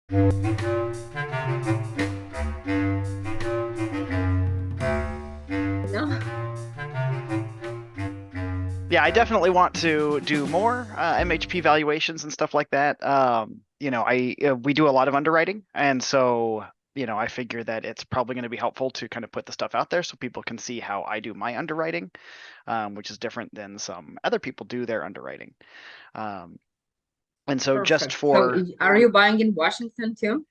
No. Yeah, I definitely want to do more MHP valuations and stuff like that. I we do a lot of underwriting, and so I figure that it's probably going to be helpful to kind of put the stuff out there so people can see how I do my underwriting, which is different than some other people do their underwriting. Um, and so just Perfect. So for are you buying in Washington too?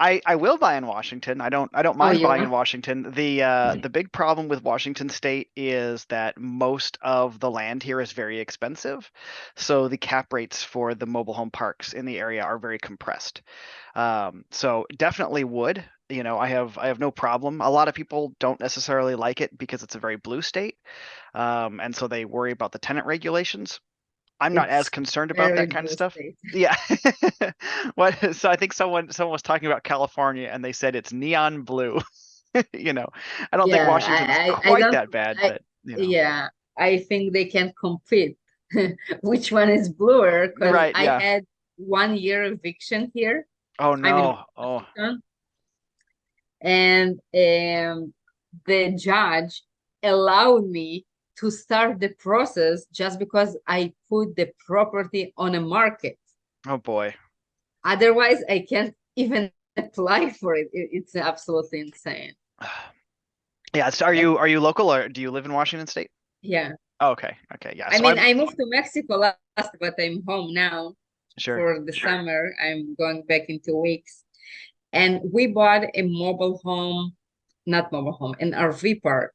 I will buy in Washington. I don't Oh, mind you buying in want? Washington. The big problem with Washington State is that most of the land here is very expensive. So the cap rates for the mobile home parks in the area are very compressed. So definitely would. I have no problem. A lot of people don't necessarily like it because it's a very blue state. And so they worry about the tenant regulations. I'm not as It's concerned about very that kind of blue stuff. state. Yeah. What? So I think someone was talking about California and they said it's neon blue. You know, I don't think Yeah, Washington's I quite don't that bad, I but yeah, I think they can compete. Which one is bluer? Because right, I yeah. had 1 year eviction here. Oh I'm in no. Oh, Washington, and the judge allowed me to start the process just because I put the property on a market. oh boy. Otherwise, I can't even apply for it. It's absolutely insane. Yeah. So are And you are you local or do you live in Washington State? yeah, Oh, okay. Okay. Yeah. I So mean, I'm I moved to Mexico last, but I'm home now sure. for the summer. I'm going back in 2 weeks. And we bought a mobile home, not mobile home, an RV park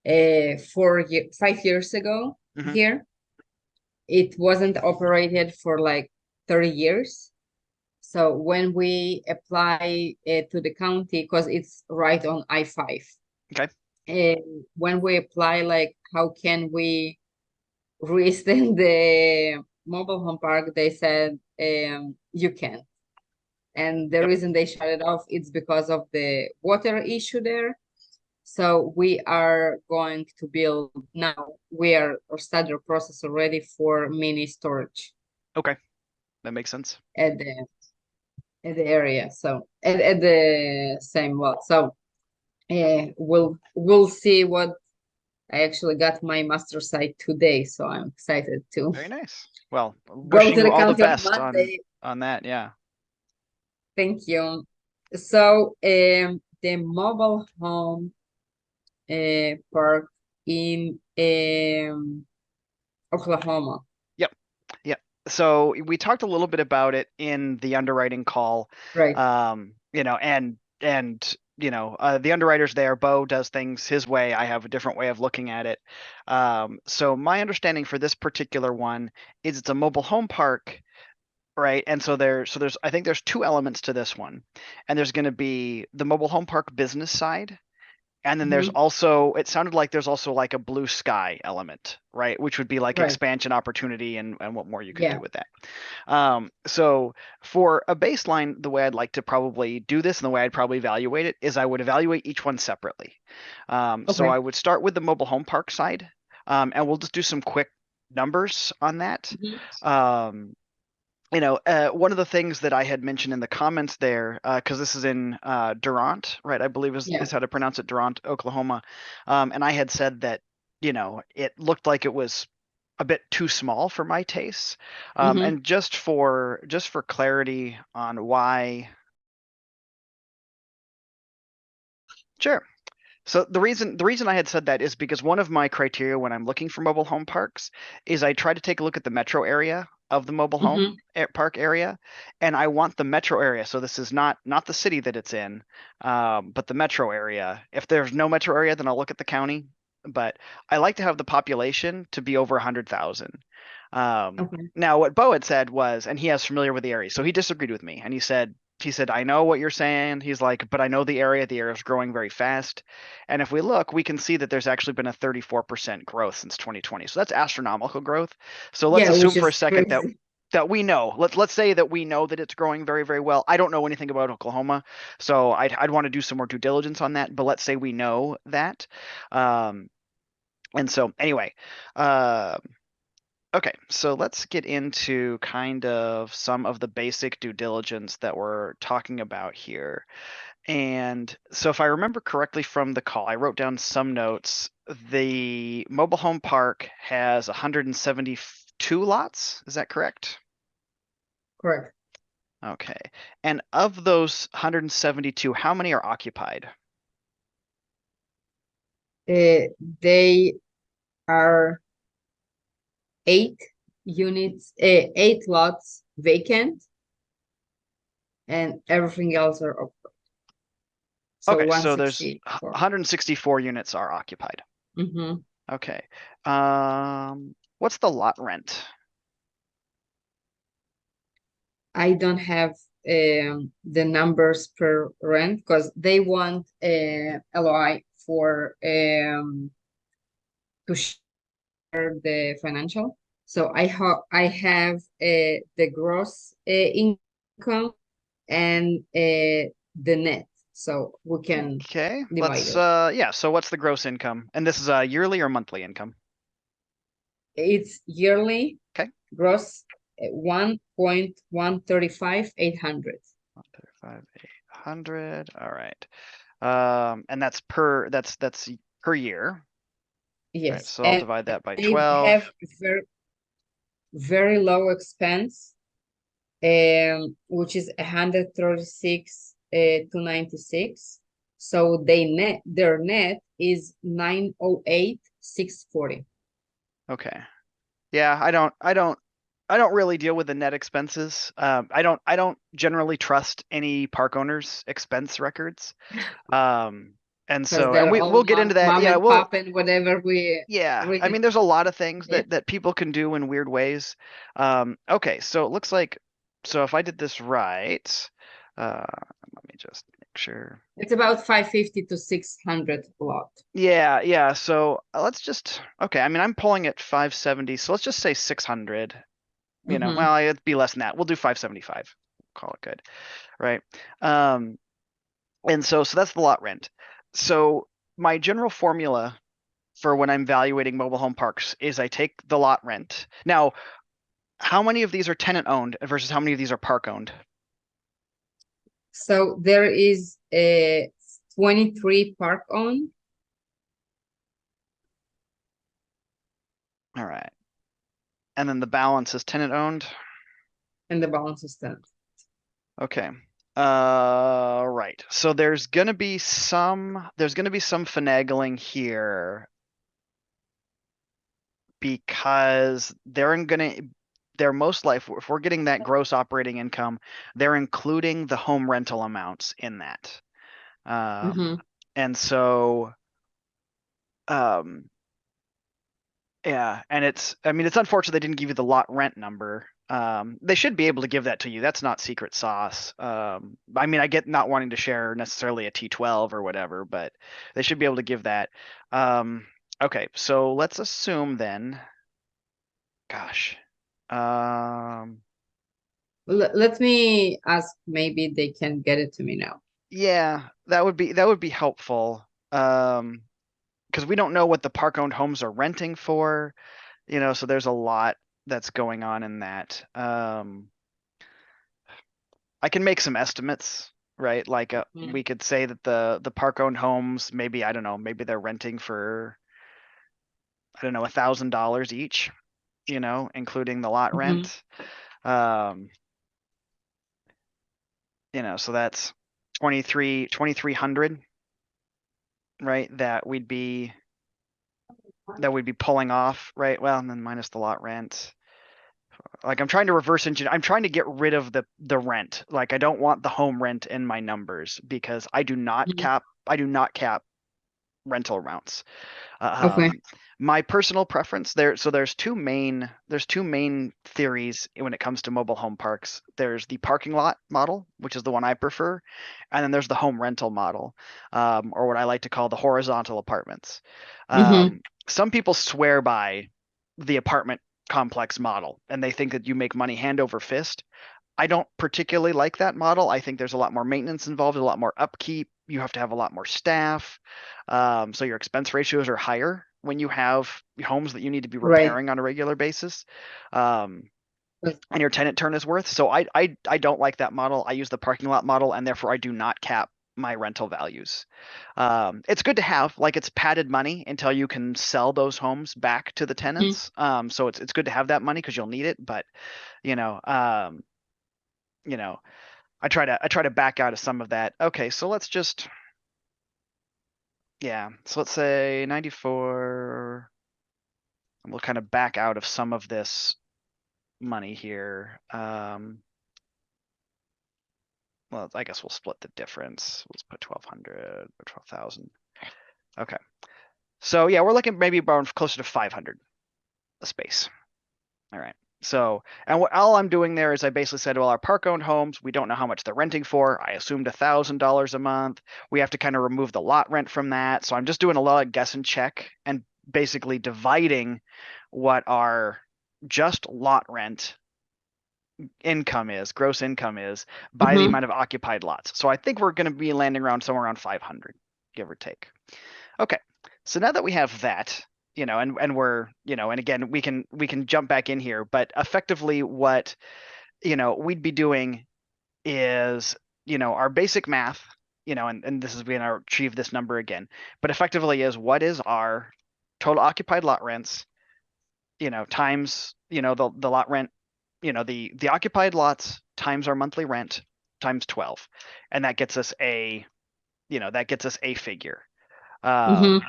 5 years ago Hmm. here. It wasn't operated for like 30 years. So when we apply to the county, because it's right on I-5, Okay. when we apply, like, how can we re-extend the mobile home park, they said you can. And the Yep. reason they shut it off, it's because of the water issue there. So we are going to build now. We are or start the process already for mini storage Okay. That makes sense. at the area. So at the same lot. So we'll see what I actually got my master site today. So I'm excited to Very nice. Well, go wishing to you the all the county on best Monday. on that. Yeah. Thank you. So the mobile home park in Oklahoma. Yep. Yep. So we talked a little bit about it in the underwriting call. Right. The underwriters there, Bo does things his way. I have a different way of looking at it. So my understanding for this particular one is it's a mobile home park, right? And so there's I think there's two elements to this one. And there's going to be the mobile home park business side. And then there's Mhm. also, it sounded like there's also like a blue sky element, right? Which would be like Right. expansion opportunity and what more you could do Yeah. with that. So for a baseline, the way I'd like to probably do this and the way I'd probably evaluate it is I would evaluate each one separately. So Okay. I would start with the mobile home park side, and we'll just do some quick numbers on that. Mhm. Um, one of the things that I had mentioned in the comments there, because this is in Durant, right? I believe is Yeah. how to pronounce it, Durant, Oklahoma. And I had said that, it looked like it was a bit too small for my tastes. Hmm. And just for clarity on why, sure. So the reason I had said that is because one of my criteria when I'm looking for mobile home parks is I try to take a look at the metro area of the mobile home Hmm. park area, and I want the metro area. So this is not the city that it's in, but the metro area. If there's no metro area, then I'll look at the county. But I like to have the population to be over 100,000. Okay. Now, what Bo had said was, and he is familiar with the area, so he disagreed with me, and he said, I know what you're saying. He's like, but I know the area. The area is growing very fast. And if we look, we can see that there's actually been a 34% growth since 2020. So that's astronomical growth. So let's Yeah, assume which for a is second that crazy. that we know. Let's say that we know that it's growing very, very well. I don't know anything about Oklahoma, so I'd want to do some more due diligence on that. But let's say we know that. And so anyway, uh, Okay, so let's get into kind of some of the basic due diligence that we're talking about here. And so if I remember correctly from the call, I wrote down some notes. The mobile home park has 172 lots. Is that correct? Correct. Okay. And of those 172, how many are occupied? They are 8 units, 8 lots vacant, and everything else are occupied. So Okay, so there's 164. 164 units are occupied. Mm-hmm. Okay. What's the lot rent? I don't have the numbers per rent because they want LOI for to share the financial. So I have the gross income and the net, so we can Okay, divide let's it. yeah, so what's the gross income? And this is a yearly or monthly income? It's yearly Okay. gross 1.135800. 135,800. All right. And that's per year. All right, Yes, so I'll and divide that by they 12. have very low expense, which is 136 to 96. So their net is 908,640. Okay. Yeah, I don't really deal with the net expenses. I don't generally trust any park owners' expense records. Um, and Because so, and they're all we'll get into that. mom Yeah, and pop and whatever we yeah. I read. mean, there's a lot of things Yeah, that people can do in weird ways. Okay, so it looks like, so if I did this right, let me just make sure. it's about 550 to 600 a lot. Yeah, yeah. So let's just, okay. I mean, I'm pulling at 570, so let's just say 600. Mm-hmm. Well, it'd be less than that. We'll do 575. Call it good, right? Um, and so that's the lot rent. So my general formula for when I'm evaluating mobile home parks is I take the lot rent. Now, how many of these are tenant owned versus how many of these are park owned? So there is a 23 park owned All right. And then the balance is tenant owned. and the balance is 10. Okay. Right. So there's gonna be some finagling here because they're most likely, if we're getting that gross operating income, they're including the home rental amounts in that. Mm-hmm. And so, um, yeah, and I mean, it's unfortunate they didn't give you the lot rent number. They should be able to give that to you. That's not secret sauce. I mean, I get not wanting to share necessarily a T12 or whatever, but they should be able to give that. Okay, so let's assume then, gosh, um, Let me ask, maybe they can get it to me now. yeah, that would be helpful. Because we don't know what the park owned homes are renting for, so there's a lot that's going on in that. I can make some estimates, right? Like Mm-hmm. we could say that the park owned homes, maybe, I don't know, maybe they're renting for, I don't know, $1,000 each, including the lot Mm-hmm. rent. Um, so that's 2,300, right? That we'd be pulling off, right? Well, and then minus the lot rent. Like I'm trying to reverse engineer. I'm trying to get rid of the rent. Like I don't want the home rent in my numbers because I do not cap rental amounts. Okay. Um, my personal preference there. So there's two main theories when it comes to mobile home parks. There's the parking lot model, which is the one I prefer, and then there's the home rental model, or what I like to call the horizontal apartments. Mm-hmm. Some people swear by the apartment complex model, and they think that you make money hand over fist. I don't particularly like that model. I think there's a lot more maintenance involved, a lot more upkeep. You have to have a lot more staff. So your expense ratios are higher, when you have homes that you need to be Right. repairing on a regular basis. And your tenant turn is worth. So I don't like that model. I use the parking lot model, and therefore I do not cap my rental values. It's good to have, like, it's padded money until you can sell those homes back to the Mhm. tenants. So it's good to have that money because you'll need it. But you know, um, you know, I try to back out of some of that. Okay, so let's just yeah. So let's say 94. And we'll kind of back out of some of this money here. Well, I guess we'll split the difference. Let's put 1,200 or 12,000. Okay. So yeah, we're looking maybe around closer to 500 a space. All right. So, and all I'm doing there is I basically said, well, our park-owned homes, we don't know how much they're renting for. I assumed $1,000 a month. We have to kind of remove the lot rent from that. So I'm just doing a lot of guess and check and basically dividing what our just lot rent income is, gross income is, by the Mhm. amount of occupied lots. So I think we're going to be landing around somewhere around 500, give or take. Okay. So now that we have that, and we're, and again, we can jump back in here, but effectively what, we'd be doing is, our basic math, and this is we're going to achieve this number again, but effectively is what is our total occupied lot rents, times, the lot rent, the occupied lots times our monthly rent times 12. And that gets us a figure. Mhm.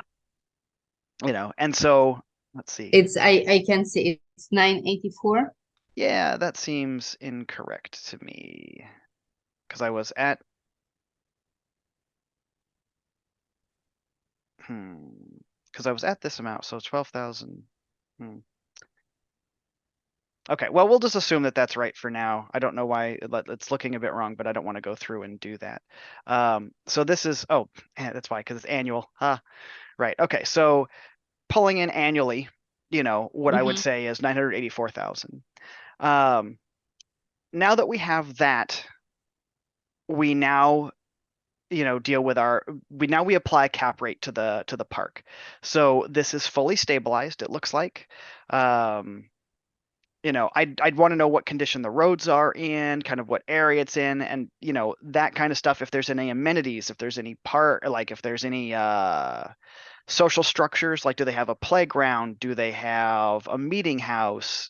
Um, and so let's see. I can see it's 984. Yeah, that seems incorrect to me because I was at hmm because I was at this amount, so 12,000. Hmm. Okay, well, we'll just assume that that's right for now. I don't know why it's looking a bit wrong, but I don't want to go through and do that. So this is, that's why, because it's annual. Huh. Right. Okay. So pulling in annually, what I would Mhm. say is 984,000. Um, now that we have that, we now, deal with we apply cap rate to the park. So this is fully stabilized, it looks like. Um, I'd want to know what condition the roads are in, kind of what area it's in, and that kind of stuff. If there's any amenities, if there's any like if there's any social structures, like do they have a playground, do they have a meeting house,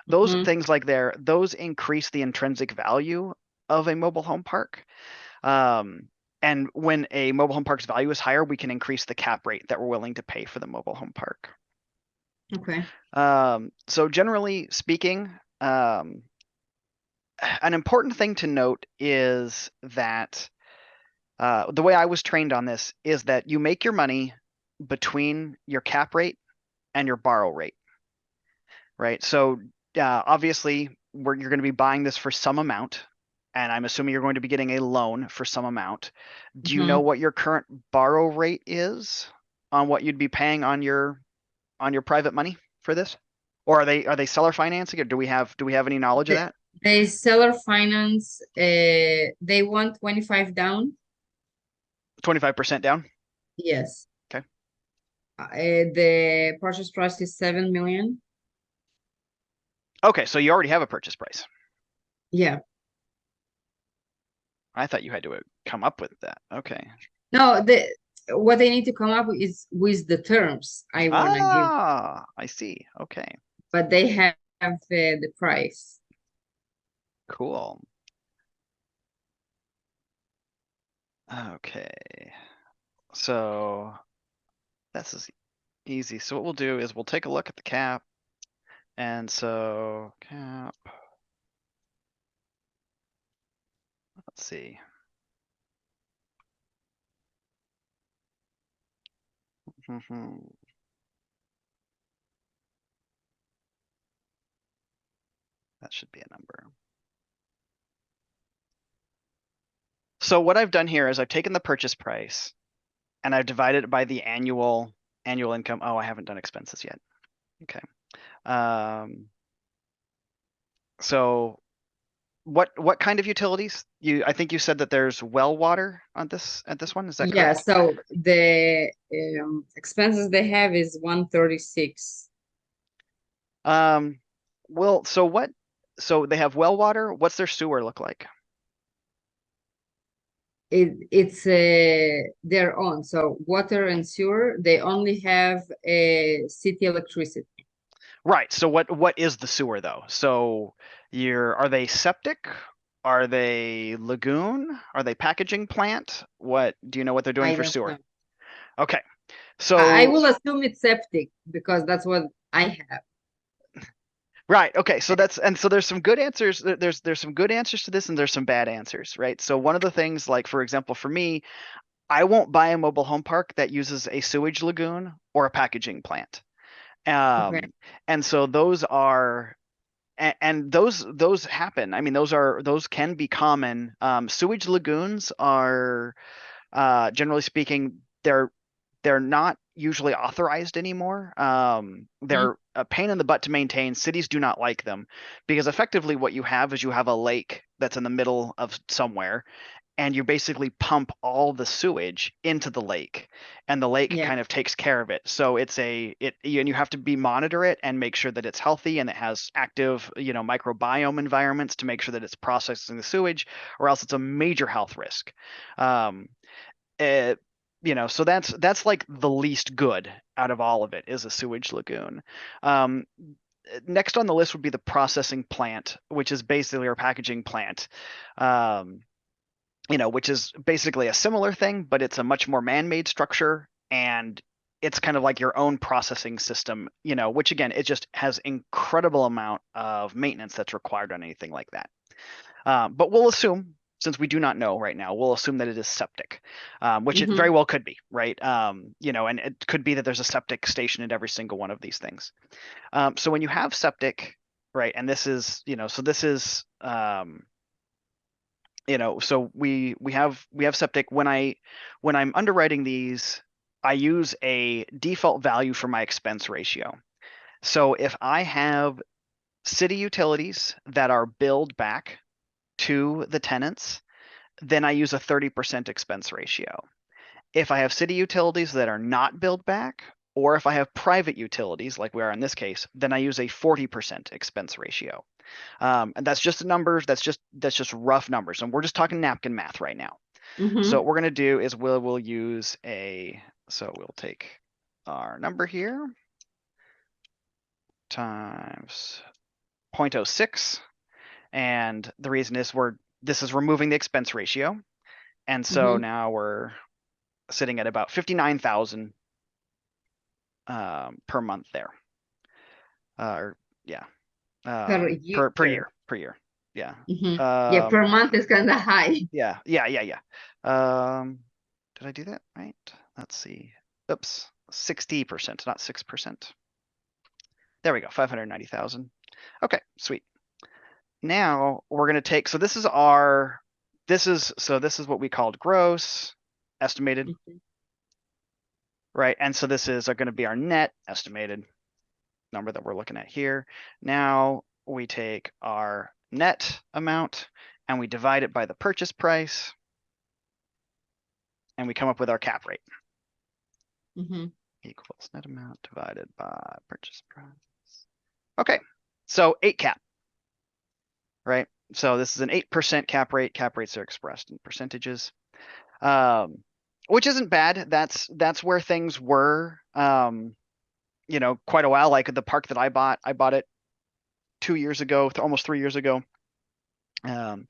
those Mhm. things like those increase the intrinsic value of a mobile home park. Um, and when a mobile home park's value is higher, we can increase the cap rate that we're willing to pay for the mobile home park. Okay. So generally speaking, an important thing to note is that the way I was trained on this is that you make your money between your cap rate and your borrow rate, right? So obviously, you're going to be buying this for some amount, and I'm assuming you're going to be getting a loan for some amount. Do you know Mhm. what your current borrow rate is on what you'd be paying on your private money for this? Or are they seller financing, or do we have any knowledge of The, that? the seller finance, they want 25 down. 25% down? Yes. Okay. The purchase price is 7 million. Okay, so you already have a purchase price. Yeah. I thought you had to come up with that. Okay. No, what they need to come up is with the terms I want to give, I see. Okay. but they have the price. Cool. Okay. So this is easy. So what we'll do is we'll take a look at the cap. And so cap, let's see. That should be a number. So what I've done here is I've taken the purchase price and I've divided it by the annual income. Oh, I haven't done expenses yet. Okay. So what kind of utilities? I think you said that there's well water on this at this one. Is that Yeah, correct? so the expenses they have is 136. Um, well, so what? So they have well water. What's their sewer look like? It's their own. So water and sewer, they only have a city electricity. Right. So what is the sewer though? So are they septic? Are they lagoon? Are they packaging plant? What do you know what they're doing I for don't sewer? know. Okay. I So will assume it's septic because that's what I have. right. Okay. So there's some good answers. There's some good answers to this and there's some bad answers, right? So one of the things, like for example, for me, I won't buy a mobile home park that uses a sewage lagoon or a packaging plant. Okay. Um, and so and those happen. I mean, those can be common. Sewage lagoons are generally speaking, they're not usually authorized anymore. Mhm. They're a pain in the butt to maintain. Cities do not like them because effectively what you have is you have a lake that's in the middle of somewhere, and you basically pump all the sewage into the lake, and the lake Yeah. kind of takes care of it. So and you have to monitor it and make sure that it's healthy and it has active, microbiome environments to make sure that it's processing the sewage, or else it's a major health risk. Um, uh, so that's like the least good out of all of it is a sewage lagoon. Um, Next on the list would be the processing plant, which is basically our packaging plant. Um, which is basically a similar thing, but it's a much more man-made structure, and it's kind of like your own processing system, which again, it just has incredible amount of maintenance that's required on anything like that. But we'll assume, since we do not know right now, we'll assume that it is septic, which it very Hmm. well could be, right? And it could be that there's a septic station at every single one of these things. So when you have septic, right, and this is so we have septic. When I'm underwriting these, I use a default value for my expense ratio. So if I have city utilities that are billed back to the tenants, then I use a 30% expense ratio. If I have city utilities that are not billed back, or if I have private utilities, like we are in this case, then I use a 40% expense ratio. And that's just numbers. That's just rough numbers, and we're just talking napkin math right now. So what Hmm. we're gonna do is we'll use so we'll take our number here times 0.06, and the reason is this is removing the expense ratio, and so Hmm. now we're sitting at about 59,000 per month there. Or yeah, Per per year. year. Yeah. Hmm. Yeah, per Um, month is kind of high. yeah. Um, did I do that right? Let's see. Oops, 60%, not 6%. There we go, 590,000. Okay, sweet. Now we're gonna take, so this is what we called gross estimated, Mhm. right? And so this is going to be our net estimated number that we're looking at here. Now we take our net amount and we divide it by the purchase price, and we come up with our cap rate. Hmm. Equals net amount divided by purchase price. Okay, so 8 cap, right? So this is an 8% cap rate. Cap rates are expressed in percentages, which isn't bad. That's where things were, quite a while. Like the park that I bought it 2 years ago, almost 3 years ago. And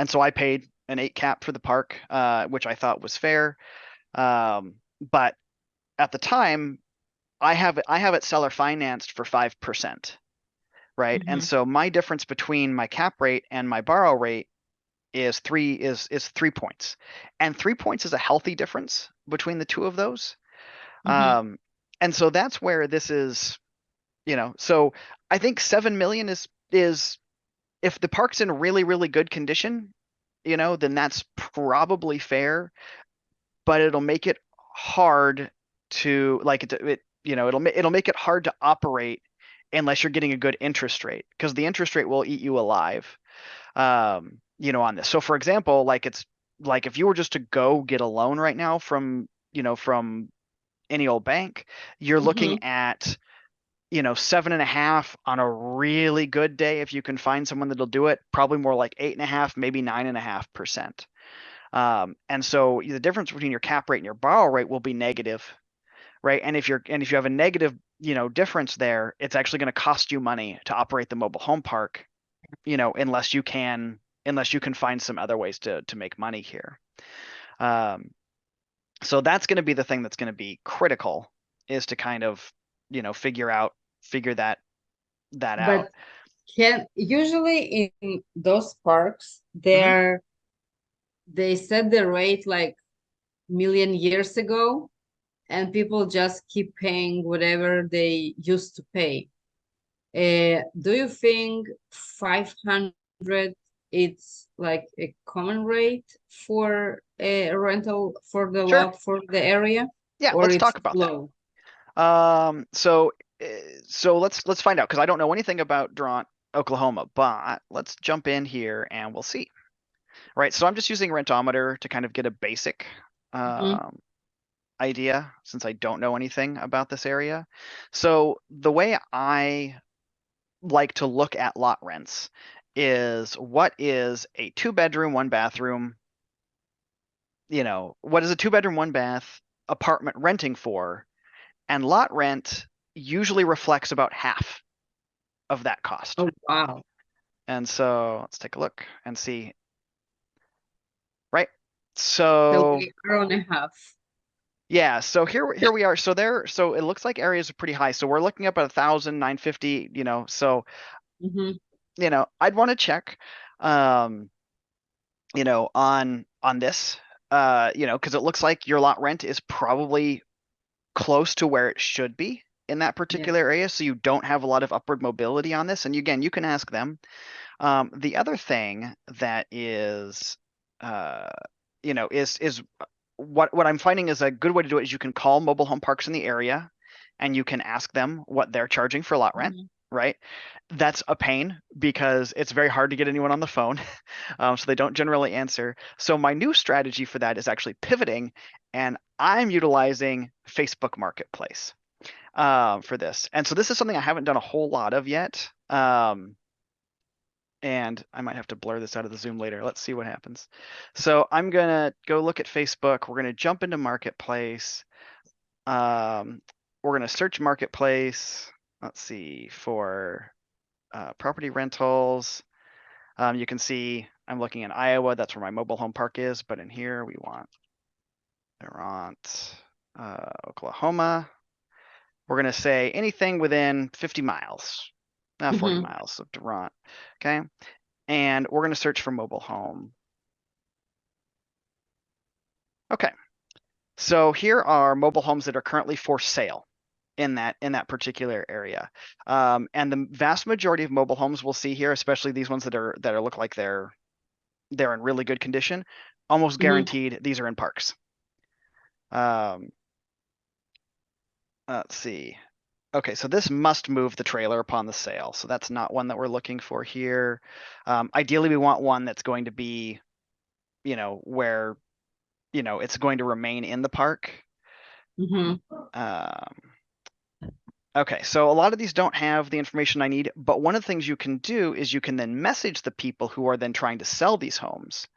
so I paid an 8 cap for the park, which I thought was fair. But at the time, I have it seller financed for 5%, right? And Hmm. so my difference between my cap rate and my borrow rate is 3 points, and 3 points is a healthy difference between the two of those. Hmm. And so that's where this is, so I think 7 million is if the park's in really, really good condition, then that's probably fair, but it'll make it hard to like it'll make it hard to operate unless you're getting a good interest rate, because the interest rate will eat you alive. on this. So for example, like it's like if you were just to go get a loan right now from any old bank, you're Mm-hmm. looking at 7.5 on a really good day. If you can find someone that'll do it, probably more like 8.5, maybe 9.5%. And so the difference between your cap rate and your borrow rate will be negative, right? And if you have a negative, difference there, it's actually going to cost you money to operate the mobile home park, unless you can find some other ways to make money here. Um, so that's going to be the thing that's going to be critical, is to kind of, figure that out. But can usually in those parks, Mhm. they set the rate like million years ago, and people just keep paying whatever they used to pay. Do you think 500 it's like a common rate for a rental for the Sure. lot for the area, Yeah, or let's it's talk about that. low? So let's find out, because I don't know anything about Durant, Oklahoma, but let's jump in here and we'll see. Right. So I'm just using Rentometer to kind of get a basic Hmm. um, idea, since I don't know anything about this area. So the way I like to look at lot rents is, what is a 2 bedroom, 1 bathroom, what is a 2 bedroom, 1 bath apartment renting for? And lot rent usually reflects about half of that cost. Oh, wow. And so let's take a look and see, right? So So we are on a half. yeah, so here we are. So it looks like areas are pretty high. So we're looking up at 1,950, so Hmm. I'd want to check um, on this, because it looks like your lot rent is probably close to where it should be in that Yeah. particular area. So you don't have a lot of upward mobility on this. And again, you can ask them. The other thing that is, uh, is what I'm finding is a good way to do it is, you can call mobile home parks in the area and you can ask them what they're charging for lot rent, Hmm. right? That's a pain because it's very hard to get anyone on the phone, so they don't generally answer. So my new strategy for that is actually pivoting, and I'm utilizing Facebook Marketplace for this. And so this is something I haven't done a whole lot of yet. And I might have to blur this out of the Zoom later. Let's see what happens. So I'm gonna go look at Facebook. We're gonna jump into Marketplace. Um, we're gonna search Marketplace. Let's see for property rentals. You can see I'm looking in Iowa. That's where my mobile home park is. But in here we want Durant, Oklahoma. We're gonna say anything within 50 miles, 40 Hmm. miles of Durant. Okay, and we're gonna search for mobile home. Okay, so here are mobile homes that are currently for sale in that particular area. And the vast majority of mobile homes we'll see here, especially these ones that look like they're in really good condition, almost Hmm. guaranteed these are in parks. Um, let's see. Okay, so this must move the trailer upon the sale. So that's not one that we're looking for here. Ideally, we want one that's going to be, where, it's going to remain in the park. Hmm. Um, Okay, so a lot of these don't have the information I need, but one of the things you can do is you can then message the people who are then trying to sell these homes.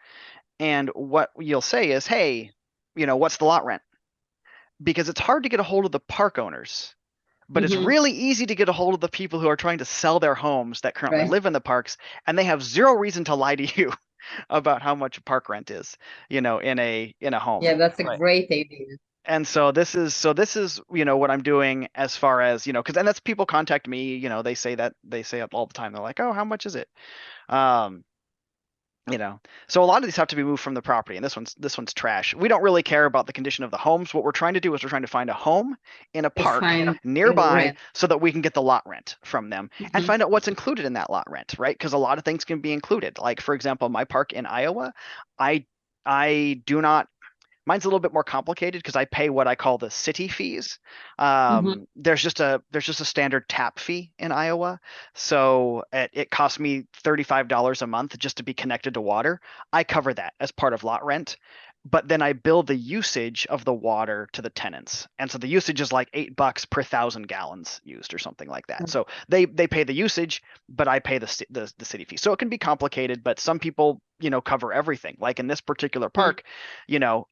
And what you'll say is, hey, what's the lot rent? Because it's hard to get a hold of the park owners, but it's Hmm. really easy to get a hold of the people who are trying to sell their homes that currently Right. live in the parks, and they have zero reason to lie to you about how much park rent is, in a home. Yeah, that's a Right. great idea. And so this is what I'm doing, as far as because, and that's, people contact me, they say it all the time. They're like, oh, how much is it? um so a lot of these have to be moved from the property, and this one's trash. We don't really care about the condition of the homes. What we're trying to do is we're trying to find a home in a To park find in the nearby rent. so that we can get the lot rent from them and Hmm. find out what's included in that lot rent, right? Because a lot of things can be included. Like, for example, my park in Iowa, I I do not Mine's a little bit more complicated because I pay what I call the city fees. Hmm. There's just a standard tap fee in Iowa, so it costs me $35 a month just to be connected to water. I cover that as part of lot rent, but then I bill the usage of the water to the tenants, and so the usage is like $8 per 1,000 gallons used or something like that. So they pay the usage, but I pay the city fee. So it can be complicated, but some people cover everything. Like in this particular park,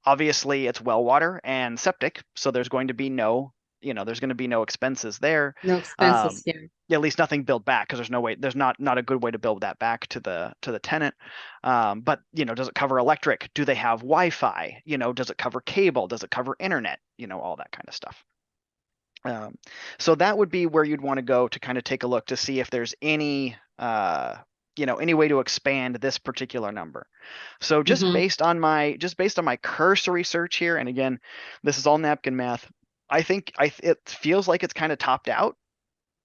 obviously it's well water and septic, so there's going to be no expenses there. No Um, expenses here. at least nothing billed back because there's no way, there's not a good way to build that back to the tenant. But does it cover electric? Do they have Wi-Fi? Does it cover cable? Does it cover internet? All that kind of stuff. Um, so that would be where you'd want to go to kind of take a look to see if there's any way to expand this particular number. So Hmm. just based on my cursory search here, and again, this is all napkin math. I think it feels like it's kind of topped out,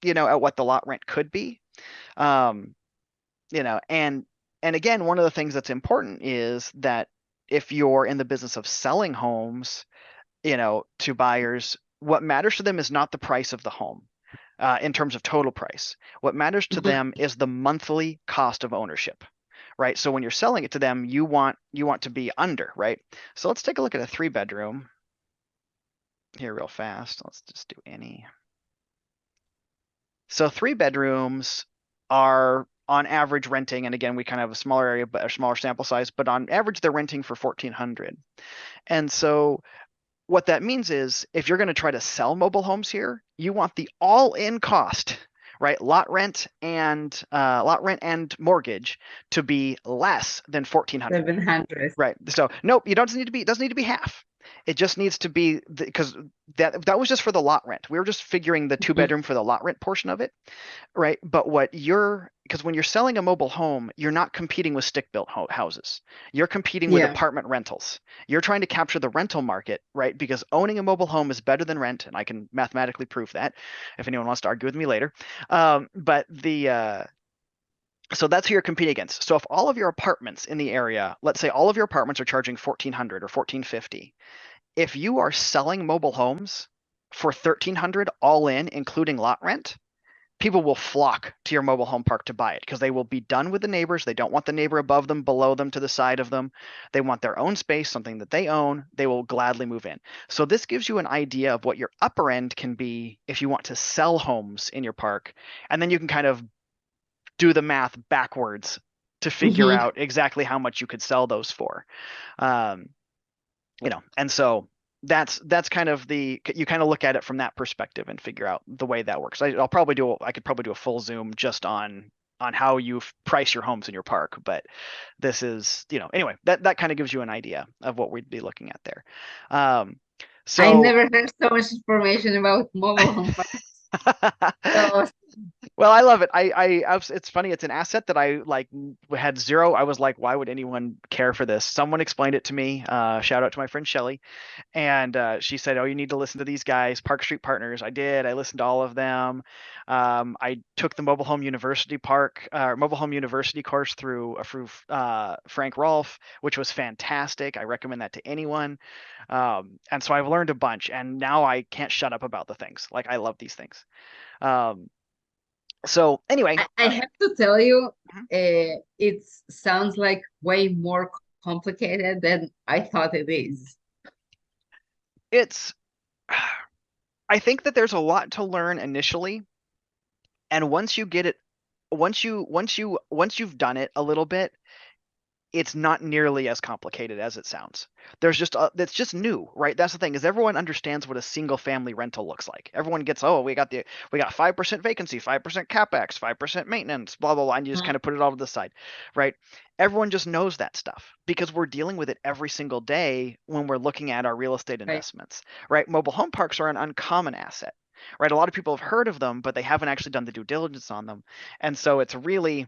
at what the lot rent could be. Um, and again, one of the things that's important is that if you're in the business of selling homes, to buyers, what matters to them is not the price of the home, in terms of total price. What matters to Hmm. them is the monthly cost of ownership, right? So when you're selling it to them, you want to be under, right? So let's take a look at a 3-bedroom here real fast. Let's just do any. So 3 bedrooms are on average renting, and again, we kind of have a smaller area, but a smaller sample size, but on average, they're renting for 1,400. And so what that means is if you're going to try to sell mobile homes here, you want the all-in cost, right? Lot rent and mortgage to be less than 1,400. 700. Right. So nope, it doesn't need to be half. It just needs to be because that was just for the lot rent. We were just figuring the two Mhm. bedroom for the lot rent portion of it, right? But because when you're selling a mobile home, you're not competing with stick-built houses. You're competing with Yeah. apartment rentals. You're trying to capture the rental market, right? Because owning a mobile home is better than rent, and I can mathematically prove that if anyone wants to argue with me later. But so that's who you're competing against. So if all of your apartments in the area, let's say all of your apartments are charging 1,400 or 1,450, if you are selling mobile homes for 1,300 all in, including lot rent, people will flock to your mobile home park to buy it because they will be done with the neighbors. They don't want the neighbor above them, below them, to the side of them. They want their own space, something that they own. They will gladly move in. So this gives you an idea of what your upper end can be if you want to sell homes in your park. And then you can kind of do the math backwards to figure Hmm. out exactly how much you could sell those for. Um, and so that's kind of you kind of look at it from that perspective and figure out the way that works. I could probably do a full Zoom just on how you price your homes in your park, but this is, anyway, that kind of gives you an idea of what we'd be looking at there. Um, I so never heard so much information about mobile home parks. So Well, I love it. It's funny. It's an asset that I like had zero. I was like, why would anyone care for this? Someone explained it to me. Shout out to my friend Shelly, and she said, "Oh, you need to listen to these guys, Park Street Partners." I did. I listened to all of them. I took the Mobile Home University course through Frank Rolfe, which was fantastic. I recommend that to anyone. And so I've learned a bunch, and now I can't shut up about the things. Like I love these things. Um, so anyway, I have to tell you, mhm. it sounds like way more complicated than I thought it is. it's I think that there's a lot to learn initially, and once you get it, once you've done it a little bit, it's not nearly as complicated as it sounds. It's just new, right? That's the thing, is everyone understands what a single family rental looks like. Everyone gets, oh, we got 5% vacancy, 5% capex, 5% maintenance, blah blah blah, and you just Mhm. kind of put it all to the side, right? Everyone just knows that stuff because we're dealing with it every single day when we're looking at our real estate Right. investments, right? Mobile home parks are an uncommon asset, right? A lot of people have heard of them, but they haven't actually done the due diligence on them, and so it's really,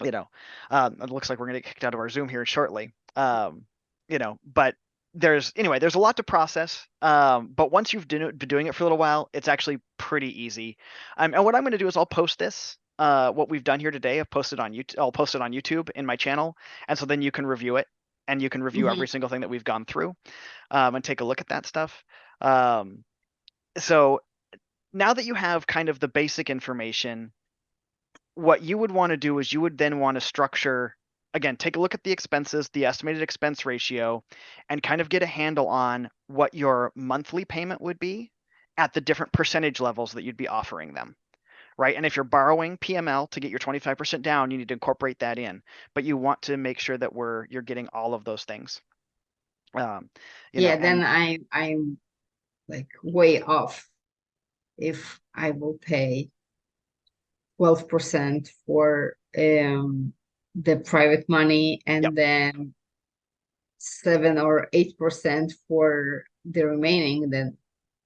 you know, it looks like we're going to get kicked out of our Zoom here shortly. But there's a lot to process. But once you've been doing it for a little while, it's actually pretty easy. And what I'm going to do is I'll post this, what we've done here today. I'll post it on YouTube in my channel, and so then you can review it. and you can review every single thing that we've gone through, and take a look at that stuff. So now that you have kind of the basic information, what you would want to do is you would then want to structure, again, take a look at the expenses, the estimated expense ratio, and kind of get a handle on what your monthly payment would be at the different percentage levels that you'd be offering them, right? And if you're borrowing PML to get your 25% down, you need to incorporate that in, but you want to make sure that you're getting all of those things. Yeah, And then I'm like way off if I will pay 12% for the private money yep. and then 7 or 8% for the remaining, then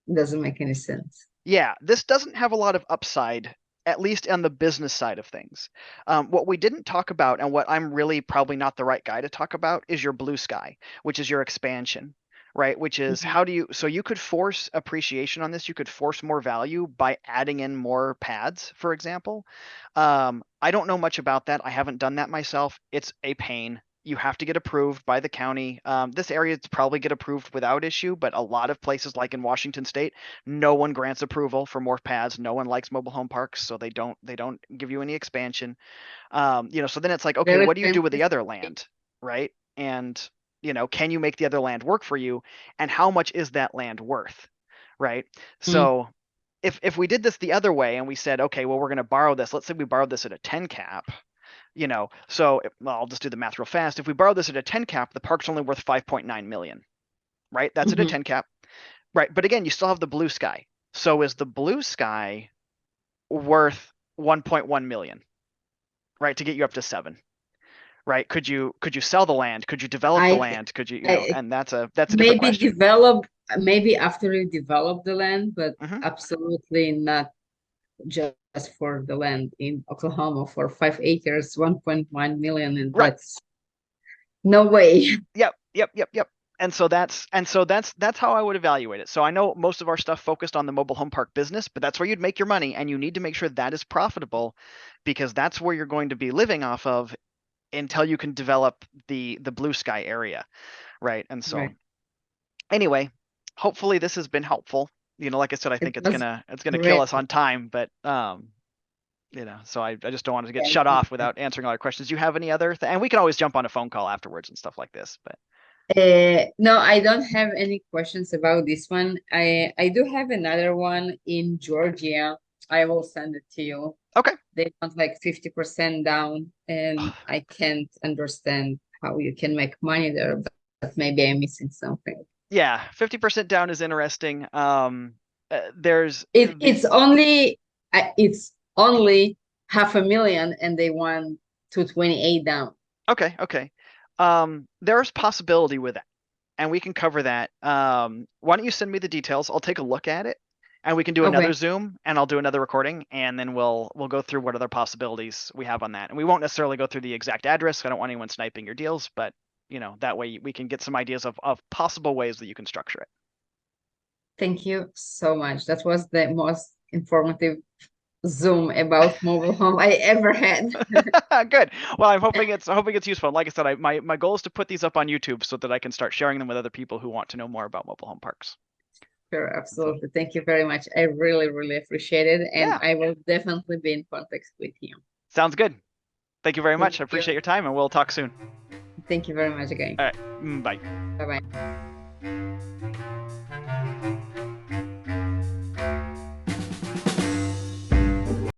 it doesn't make any sense. Yeah, this doesn't have a lot of upside, at least on the business side of things. What we didn't talk about, and what I'm really probably not the right guy to talk about, is your blue sky, which is your expansion, right? Which is so you could force appreciation on this. You could force more value by adding in more pads, for example. I don't know much about that. I haven't done that myself. It's a pain. You have to get approved by the county. This area to probably get approved without issue, but a lot of places like in Washington State, no one grants approval for more pads. No one likes mobile home parks, so they don't give you any expansion. So then it's like, okay, Very what do you do with the other fantastic. land, right? And can you make the other land work for you? And how much is that land worth, right? So if we did this the other way and we said, okay, well, we're going to borrow this. Let's say we borrowed this at a 10 cap. So I'll just do the math real fast. If we borrow this at a 10 cap, the park's only worth 5.9 million, right? That's at a 10 cap, right? But again, you still have the blue sky. So is the blue sky worth 1.1 million, right? To get you up to 7, right? Could you sell the land? Could you develop the land? Could you, I and that's a different maybe question. develop, maybe after you develop the land, but Mm-hmm. absolutely not just for the land in Oklahoma for 5 acres, 1.1 million, and Right. that's no way. Yep. And so that's how I would evaluate it. So I know most of our stuff focused on the mobile home park business, but that's where you'd make your money, and you need to make sure that is profitable, because that's where you're going to be living off of until you can develop the blue sky area, right? And so Right. anyway, hopefully this has been helpful. Like I said, I It think it's was gonna kill great. us on time, but so I just don't want to get Thank shut you. off without answering all your questions. Do you have any other and we can always jump on a phone call afterwards and stuff like this, but No, I don't have any questions about this one. I do have another one in Georgia. I will send it to you. okay. They want like 50% down, and I can't understand how you can make money there, but maybe I'm missing something. Yeah, 50% down is interesting. There's It's only 500,000, and they want 228 down. okay. There's possibility with that, and we can cover that. Why don't you send me the details? I'll take a look at it, and we can do another Okay, Zoom, and I'll do another recording, and then we'll go through what other possibilities we have on that. And we won't necessarily go through the exact address. I don't want anyone sniping your deals, but that way we can get some ideas of possible ways that you can structure it. thank you so much. That was the most informative Zoom about mobile home I ever had. Good. Well, I'm hoping it's useful. Like I said, my goal is to put these up on YouTube so that I can start sharing them with other people who want to know more about mobile home parks. Sure, So absolutely. Thank you very much. I really, really appreciate it. And yeah, I will definitely be in contact with you. sounds good. Thank you very Thank much. I you. appreciate your time, and we'll talk soon. Thank you very much again. All right. Bye. Bye bye.